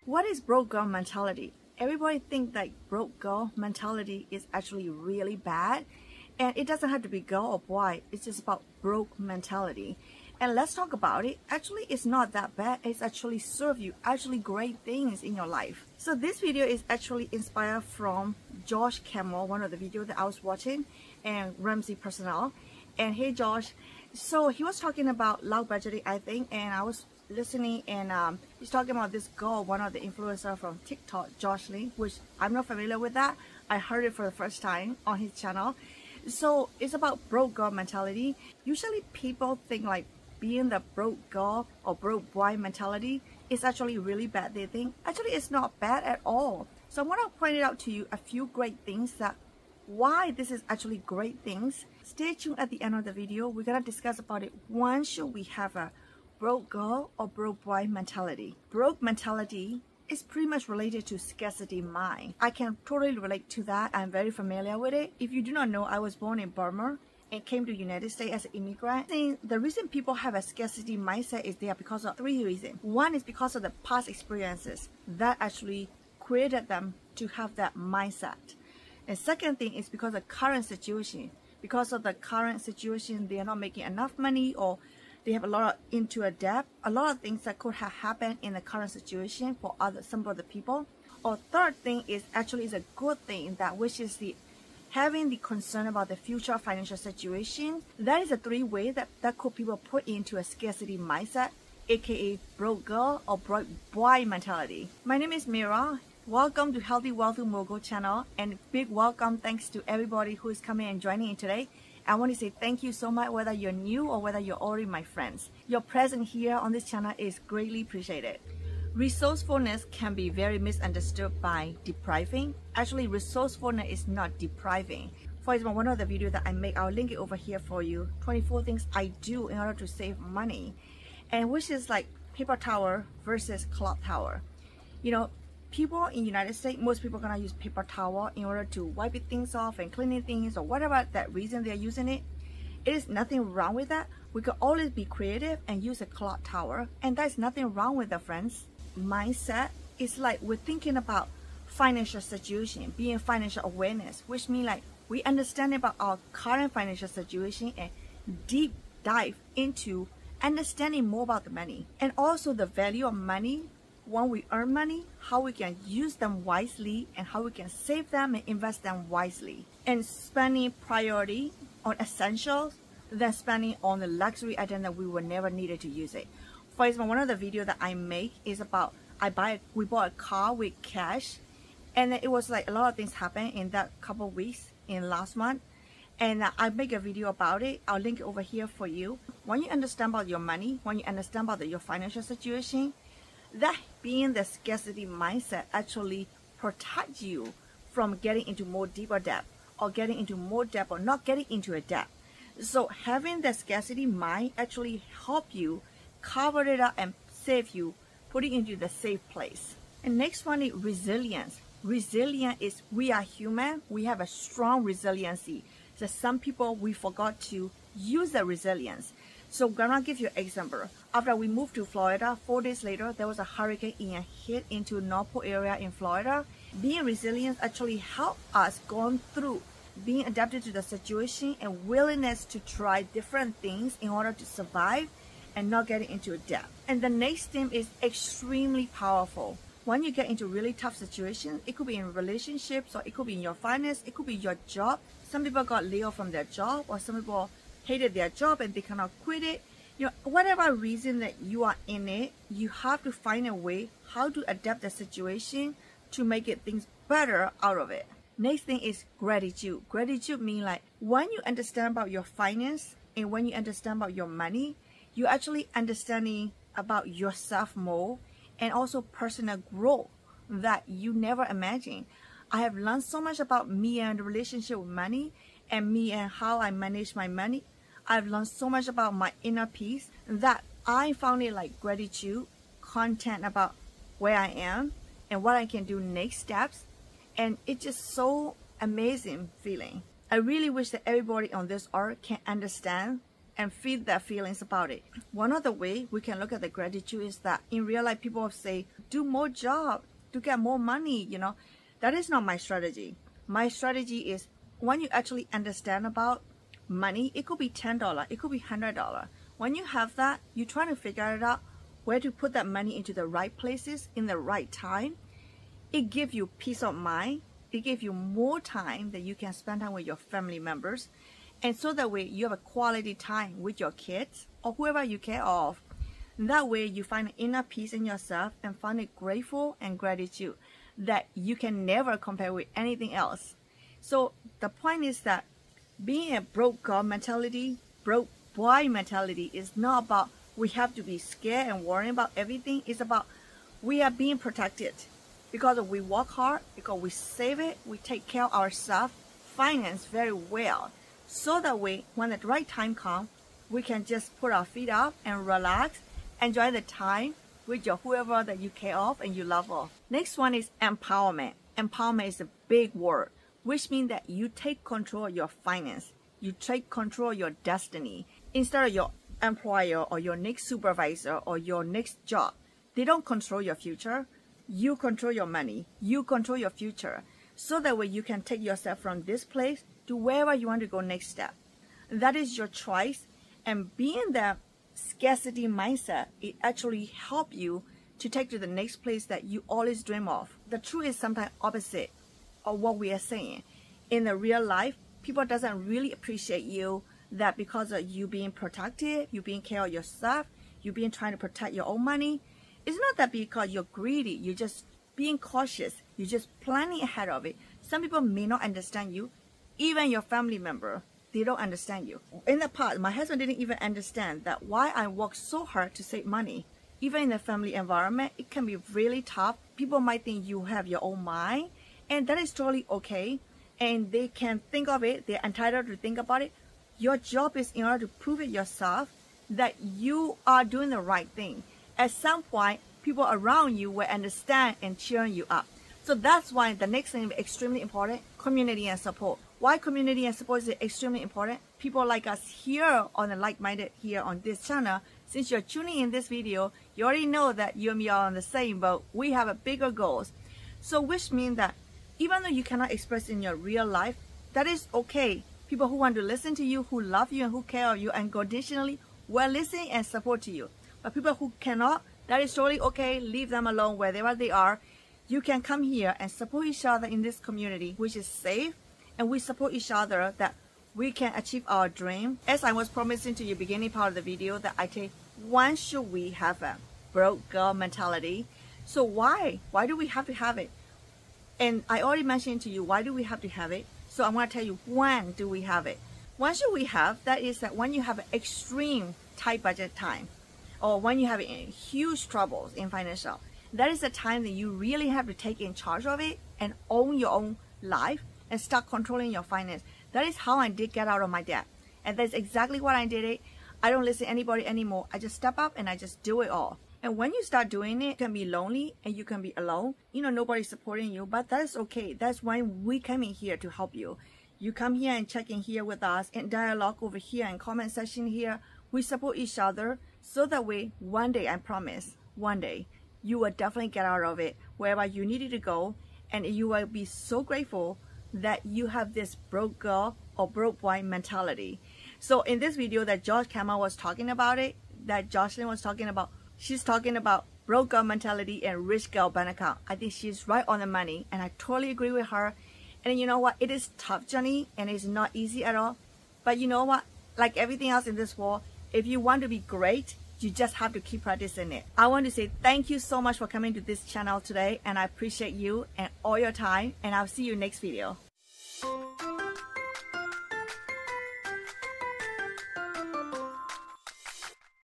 What is broke girl mentality? Everybody thinks that broke girl mentality is actually really bad, and it doesn't have to be girl or boy. It's just about broke mentality. And let's talk about it. Actually, it's not that bad. It's actually serve you actually great things in your life. So this video is actually inspired from Josh Campbell, one of the videos that I was watching, and Ramsey Personnel. And hey Josh, so he was talking about loud budgeting, I think, and I was listening, and he's talking about this girl, one of the influencers from TikTok, Josh Lee, which I'm not familiar with that. I heard it for the first time on his channel. So it's about broke girl mentality. Usually people think like being the broke girl or broke boy mentality is actually really bad. They think actually it's not bad at all. So I'm going to point it out to you a few great things that why this is actually great things. Stay tuned at the end of the video. We're going to discuss about it. When should we have a broke girl or broke boy mentality? Broke mentality is pretty much related to scarcity mind. I can totally relate to that. I'm very familiar with it. If you do not know, I was born in Burma and came to the United States as an immigrant. The reason people have a scarcity mindset is there because of three reasons. One is because of the past experiences that actually created them to have that mindset. And second thing is because of current situation. Because of the current situation, they are not making enough money, or they have a lot of into a debt. A lot of things that could have happened in the current situation for some other people. Or third thing is actually is a good thing, that which is the having the concern about the future financial situation. That is a three way that could people put into a scarcity mindset, aka broke girl or broke boy mentality. My name is Mira. Welcome to Healthy Wealthy Mogul channel, and big welcome thanks to everybody who is coming and joining in today. I want to say thank you so much, whether you're new or whether you're already my friends. Your presence here on this channel is greatly appreciated. Resourcefulness can be very misunderstood by depriving. Actually, resourcefulness is not depriving. For example, one of the videos that I make, I'll link it over here for you. 24 things I do in order to save money, and which is like paper towel versus cloth towel. You know, people in the United States, most people are gonna use paper towel in order to wipe things off and cleaning things, or whatever that reason they're using it. It is nothing wrong with that. We could always be creative and use a cloth towel, and there's nothing wrong with that, friends. Mindset is like we're thinking about financial situation, being financial awareness, which means like we understand about our current financial situation and deep dive into understanding more about the money, and also the value of money. When we earn money, how we can use them wisely, and how we can save them and invest them wisely, and spending priority on essentials than spending on the luxury item that we were never needed to use it. For example, one of the videos that I make is about we bought a car with cash, and it was like a lot of things happened in that couple of weeks in last month, and I make a video about it. I'll link it over here for you. When you understand about your money, when you understand about your financial situation, that being the scarcity mindset actually protects you from getting into more deeper debt, or getting into more debt, or not getting into a debt. So having the scarcity mind actually help you cover it up and save you, putting into the safe place. And next one is resilience. Resilience is we are human. We have a strong resiliency. So some people, we forgot to use the resilience. So I'm gonna give you an example. After we moved to Florida, 4 days later, there was a hurricane Ian hit into North area in Florida. Being resilient actually helped us going through, being adapted to the situation, and willingness to try different things in order to survive and not getting into a debt. And the next thing is extremely powerful. When you get into really tough situations, it could be in relationships, or it could be in your finance, it could be your job. Some people got laid off from their job, or some people hated their job and they cannot quit it. You know, whatever reason that you are in it, you have to find a way how to adapt the situation to make it things better out of it. Next thing is gratitude. Gratitude means like when you understand about your finance and when you understand about your money, you actually understanding about yourself more, and also personal growth that you never imagined. I have learned so much about me and the relationship with money, and me and how I manage my money. I've learned so much about my inner peace that I found it like gratitude, content about where I am and what I can do next steps. And it's just so amazing feeling. I really wish that everybody on this earth can understand and feed their feelings about it. One of the way we can look at the gratitude is that in real life, people say, do more job to get more money, you know. That is not my strategy. My strategy is when you actually understand about money, it could be $10, it could be $100. When you have that, you try to figure it out where to put that money into the right places in the right time. It gives you peace of mind. It gives you more time that you can spend time with your family members. And so that way you have a quality time with your kids or whoever you care of. That way you find inner peace in yourself and find it grateful and gratitude that you can never compare with anything else. So the point is that being a broke girl mentality, broke boy mentality is not about we have to be scared and worrying about everything. It's about we are being protected because we work hard, because we save it, we take care of ourselves, finance very well. So that way, when the right time comes, we can just put our feet up and relax, enjoy the time with your whoever that you care of and you love of. Next one is empowerment. Empowerment is a big word, which means that you take control of your finance. You take control of your destiny. Instead of your employer or your next supervisor or your next job, they don't control your future. You control your money. You control your future. So that way you can take yourself from this place to wherever you want to go next step. That is your choice. And being the scarcity mindset, it actually helps you to take to the next place that you always dream of. The truth is sometimes opposite of what we are saying. In the real life, people doesn't really appreciate you that because of you being protective, you being care of yourself, you being trying to protect your own money. It's not that because you're greedy, you're just being cautious, you're just planning ahead of it. Some people may not understand you, even your family member, they don't understand you. In the past, my husband didn't even understand that why I work so hard to save money. Even in the family environment, it can be really tough. People might think you have your own mind, and that is totally okay. And they can think of it, they're entitled to think about it. Your job is in order to prove it yourself that you are doing the right thing. At some point, people around you will understand and cheering you up. So that's why the next thing is extremely important, community and support. Why community and support is extremely important? People like us here on the like-minded here on this channel, since you're tuning in this video, you already know that you and me are on the same boat. We have a bigger goals. So which means that even though you cannot express in your real life, that is okay. People who want to listen to you, who love you and who care of you unconditionally will listen and support to you. But people who cannot, that is totally okay. Leave them alone wherever they are. You can come here and support each other in this community, which is safe, and we support each other that we can achieve our dream. As I was promising to you beginning part of the video that I take, when should we have a broke girl mentality? So why? Why do we have to have it? And I already mentioned to you, why do we have to have it? So I'm going to tell you, when do we have it? When should we have? That is that when you have an extreme tight budget time, or when you have huge troubles in financial, that is the time that you really have to take in charge of it and own your own life and start controlling your finance. That is how I did get out of my debt. And that's exactly what I did it. I don't listen to anybody anymore. I just step up and I just do it all. And when you start doing it, you can be lonely and you can be alone. You know, nobody's supporting you, but that is okay. That's why we come in here to help you. You come here and check in here with us and dialogue over here and comment section here. We support each other so that way, one day, I promise, one day, you will definitely get out of it wherever you needed to go. And you will be so grateful that you have this broke girl or broke boy mentality. So in this video that Josh Kama was talking about it, that Jocelyn was talking about, she's talking about broke girl mentality and rich girl bank account. I think she's right on the money and I totally agree with her. And you know what? It is tough journey and it's not easy at all. But you know what? Like everything else in this world, if you want to be great, you just have to keep practicing it. I want to say thank you so much for coming to this channel today and I appreciate you and all your time and I'll see you next video.